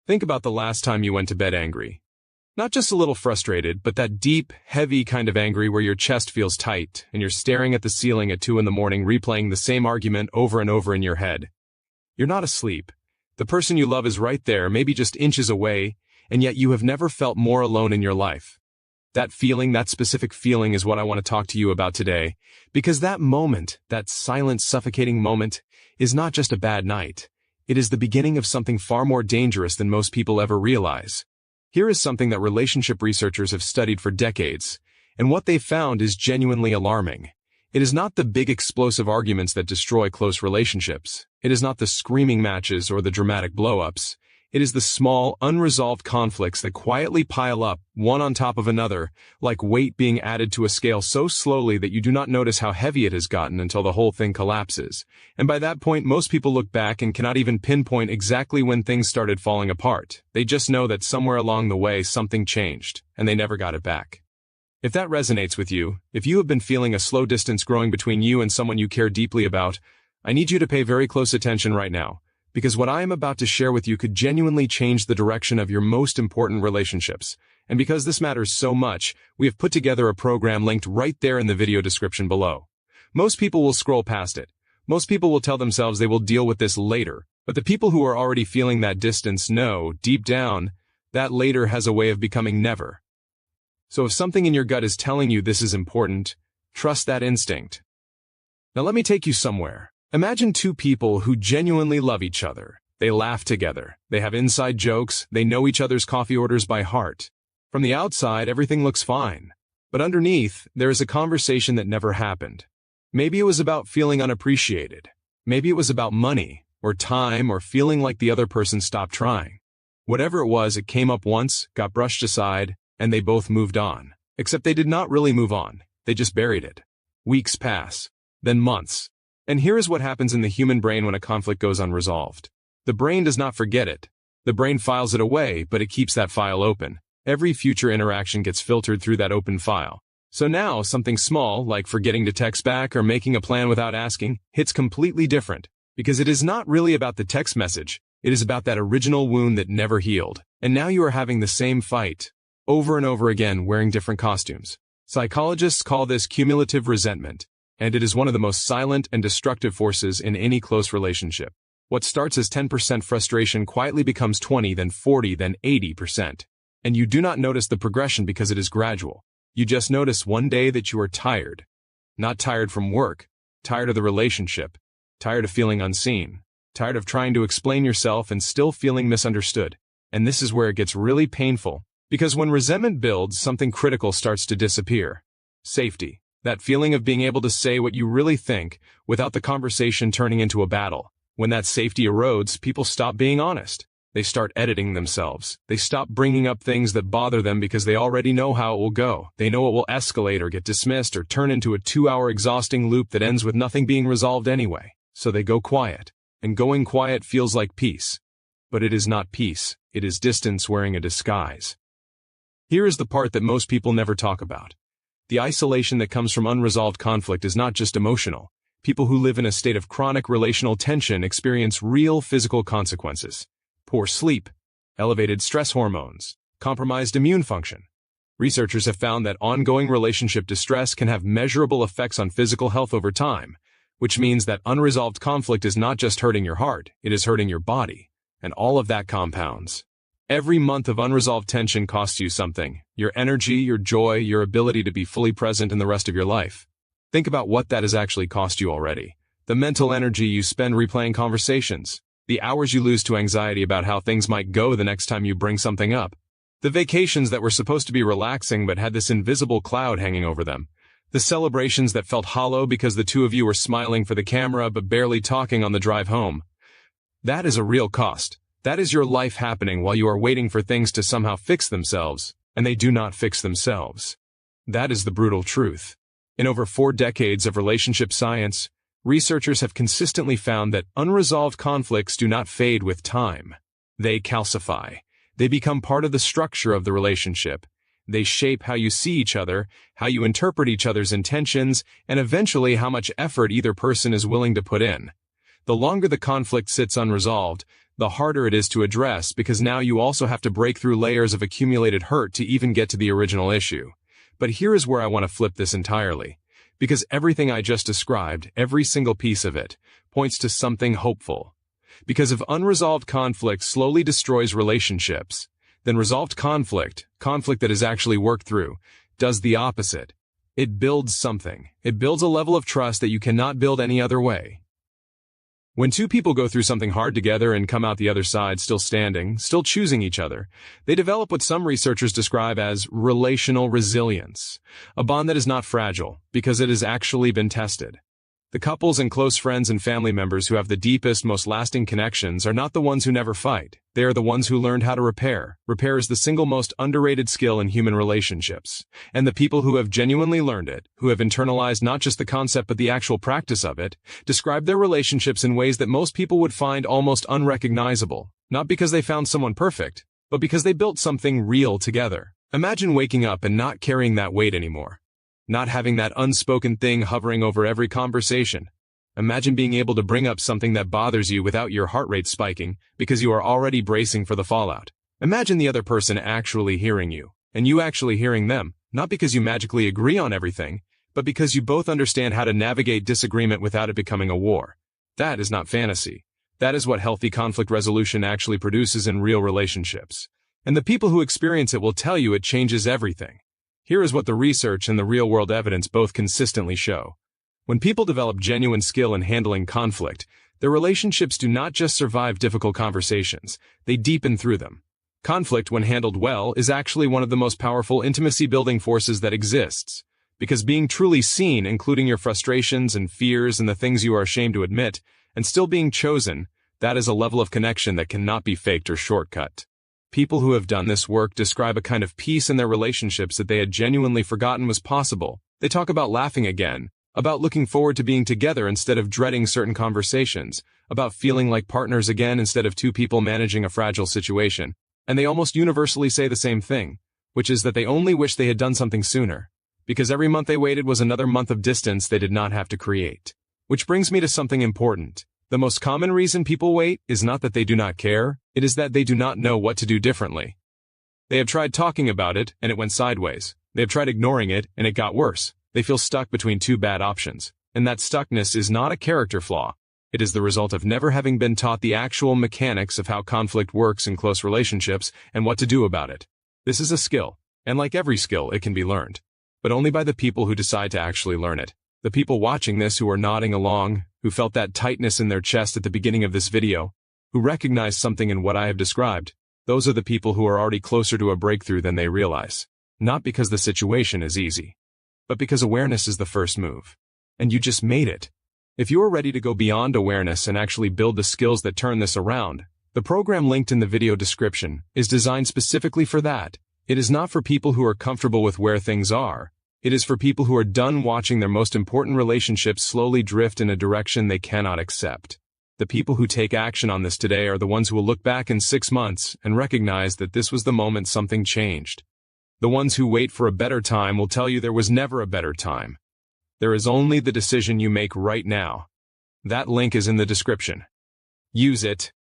Think about the last time you went to bed angry. Not just a little frustrated, but that deep, heavy kind of angry where your chest feels tight and you're staring at the ceiling at 2 in the morning replaying the same argument over and over in your head. You're not asleep. The person you love is right there, maybe just inches away, and yet you have never felt more alone in your life. That feeling, that specific feeling is what I want to talk to you about today, because that moment, that silent, suffocating moment, is not just a bad night. It is the beginning of something far more dangerous than most people ever realize. Here is something that relationship researchers have studied for decades, and what they found is genuinely alarming. It is not the big explosive arguments that destroy close relationships. It is not the screaming matches or the dramatic blow-ups. It is the small, unresolved conflicts that quietly pile up, one on top of another, like weight being added to a scale so slowly that you do not notice how heavy it has gotten until the whole thing collapses. And by that point, most people look back and cannot even pinpoint exactly when things started falling apart. They just know that somewhere along the way something changed, and they never got it back. If that resonates with you, if you have been feeling a slow distance growing between you and someone you care deeply about, I need you to pay very close attention right now. Because what I am about to share with you could genuinely change the direction of your most important relationships. And because this matters so much, we have put together a program linked right there in the video description below. Most people will scroll past it. Most people will tell themselves they will deal with this later. But the people who are already feeling that distance know, deep down, that later has a way of becoming never. So if something in your gut is telling you this is important, trust that instinct. Now let me take you somewhere. Imagine 2 people who genuinely love each other. They laugh together. They have inside jokes. They know each other's coffee orders by heart. From the outside, everything looks fine. But underneath, there is a conversation that never happened. Maybe it was about feeling unappreciated. Maybe it was about money, or time, or feeling like the other person stopped trying. Whatever it was, it came up once, got brushed aside, and they both moved on. Except they did not really move on. They just buried it. Weeks pass. Then months. And here is what happens in the human brain when a conflict goes unresolved. The brain does not forget it. The brain files it away, but it keeps that file open. Every future interaction gets filtered through that open file. So now, something small, like forgetting to text back or making a plan without asking, hits completely different. Because it is not really about the text message. It is about that original wound that never healed. And now you are having the same fight, over and over again, wearing different costumes. Psychologists call this cumulative resentment. And it is one of the most silent and destructive forces in any close relationship. What starts as 10% frustration quietly becomes 20, then 40, then 80%. And you do not notice the progression because it is gradual. You just notice one day that you are tired. Not tired from work, tired of the relationship, tired of feeling unseen, tired of trying to explain yourself and still feeling misunderstood. And this is where it gets really painful, because when resentment builds, something critical starts to disappear. Safety. That feeling of being able to say what you really think without the conversation turning into a battle. When that safety erodes, people stop being honest. They start editing themselves. They stop bringing up things that bother them because they already know how it will go. They know it will escalate or get dismissed or turn into a 2-hour exhausting loop that ends with nothing being resolved anyway. So they go quiet. And going quiet feels like peace. But it is not peace. It is distance wearing a disguise. Here is the part that most people never talk about. The isolation that comes from unresolved conflict is not just emotional. People who live in a state of chronic relational tension experience real physical consequences. Poor sleep, elevated stress hormones, compromised immune function. Researchers have found that ongoing relationship distress can have measurable effects on physical health over time, which means that unresolved conflict is not just hurting your heart, it is hurting your body, and all of that compounds. Every month of unresolved tension costs you something. Your energy, your joy, your ability to be fully present in the rest of your life. Think about what that has actually cost you already. The mental energy you spend replaying conversations. The hours you lose to anxiety about how things might go the next time you bring something up. The vacations that were supposed to be relaxing but had this invisible cloud hanging over them. The celebrations that felt hollow because the 2 of you were smiling for the camera but barely talking on the drive home. That is a real cost. That is your life happening while you are waiting for things to somehow fix themselves, and they do not fix themselves. That is the brutal truth. In over 4 decades of relationship science, researchers have consistently found that unresolved conflicts do not fade with time. They calcify. They become part of the structure of the relationship. They shape how you see each other, how you interpret each other's intentions, and eventually how much effort either person is willing to put in. The longer the conflict sits unresolved, the harder it is to address because now you also have to break through layers of accumulated hurt to even get to the original issue. But here is where I want to flip this entirely. Because everything I just described, every single piece of it, points to something hopeful. Because if unresolved conflict slowly destroys relationships, then resolved conflict that is actually worked through, does the opposite. It builds something. It builds a level of trust that you cannot build any other way. When two people go through something hard together and come out the other side still standing, still choosing each other, they develop what some researchers describe as relational resilience, a bond that is not fragile because it has actually been tested. The couples and close friends and family members who have the deepest, most lasting connections are not the ones who never fight. They are the ones who learned how to repair. Repair is the single most underrated skill in human relationships. And the people who have genuinely learned it, who have internalized not just the concept but the actual practice of it, describe their relationships in ways that most people would find almost unrecognizable. Not because they found someone perfect, but because they built something real together. Imagine waking up and not carrying that weight anymore. Not having that unspoken thing hovering over every conversation. Imagine being able to bring up something that bothers you without your heart rate spiking because you are already bracing for the fallout. Imagine the other person actually hearing you, and you actually hearing them, not because you magically agree on everything, but because you both understand how to navigate disagreement without it becoming a war. That is not fantasy. That is what healthy conflict resolution actually produces in real relationships. And the people who experience it will tell you it changes everything. Here is what the research and the real-world evidence both consistently show. When people develop genuine skill in handling conflict, their relationships do not just survive difficult conversations, they deepen through them. Conflict, when handled well, is actually one of the most powerful intimacy-building forces that exists. Because being truly seen, including your frustrations and fears and the things you are ashamed to admit, and still being chosen, that is a level of connection that cannot be faked or shortcut. People who have done this work describe a kind of peace in their relationships that they had genuinely forgotten was possible. They talk about laughing again, about looking forward to being together instead of dreading certain conversations, about feeling like partners again instead of two people managing a fragile situation. And they almost universally say the same thing, which is that they only wish they had done something sooner, because every month they waited was another month of distance they did not have to create. Which brings me to something important. The most common reason people wait is not that they do not care, it is that they do not know what to do differently. They have tried talking about it, and it went sideways. They have tried ignoring it, and it got worse. They feel stuck between two bad options. And that stuckness is not a character flaw. It is the result of never having been taught the actual mechanics of how conflict works in close relationships and what to do about it. This is a skill, and like every skill, it can be learned. But only by the people who decide to actually learn it. The people watching this who are nodding along, who felt that tightness in their chest at the beginning of this video, who recognized something in what I have described, those are the people who are already closer to a breakthrough than they realize. Not because the situation is easy, but because awareness is the first move. And you just made it. If you are ready to go beyond awareness and actually build the skills that turn this around, the program linked in the video description is designed specifically for that. It is not for people who are comfortable with where things are. It is for people who are done watching their most important relationships slowly drift in a direction they cannot accept. The people who take action on this today are the ones who will look back in 6 months and recognize that this was the moment something changed. The ones who wait for a better time will tell you there was never a better time. There is only the decision you make right now. That link is in the description. Use it.